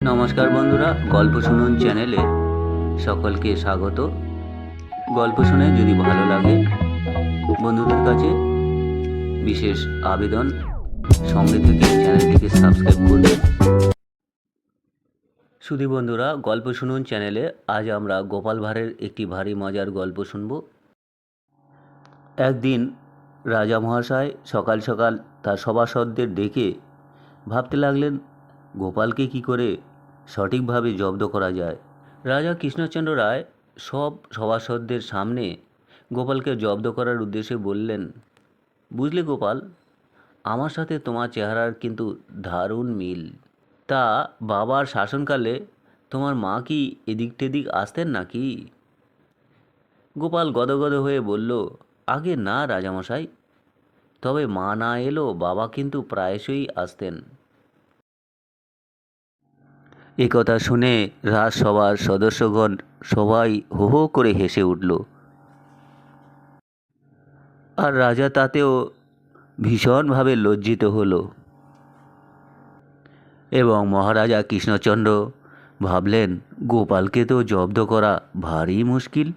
নমস্কার বন্ধুরা, গল্প শুনুন চ্যানেলে সকলকে স্বাগত। গল্প শুনে যদি ভালো লাগে বন্ধুদের কাছে বিশেষ আবেদন, সঙ্গে থেকে চ্যানেলটিকে সাবস্ক্রাইব করবে। শুধু বন্ধুরা, গল্প শুনুন চ্যানেলে আজ আমরা গোপাল ভাঁড়ের একটি ভারী মজার গল্প শুনব। একদিন রাজা মহাশয় সকাল সকাল তার সভাসদদের ডেকে ভাবতে লাগলেন গোপালকে কি করে সঠিকভাবে জব্দ করা যায়। রাজা কৃষ্ণচন্দ্র রায় সব সভাসদদের সামনে গোপালকে জব্দ করার উদ্দেশ্যে বললেন, বুঝলে গোপাল, আমার সাথে তোমার চেহারার কিন্তু দারুণ মিল। তা বাবার শাসনকালে তোমার মা কি এদিক টেদিক আসতেন নাকি? গোপাল গদগদ হয়ে বলল, আগে না রাজামশাই, তবে মা না এলেও বাবা কিন্তু প্রায়শই আসতেন। একথা শুনে রাজসভার সদস্যগণ সবাই হো হো করে হেসে উঠল, আর রাজা তাতেও ভীষণভাবে লজ্জিত হল। এবং মহারাজা কৃষ্ণচন্দ্র ভাবলেন, গোপালকে তো জব্দ করা ভারী মুশকিল।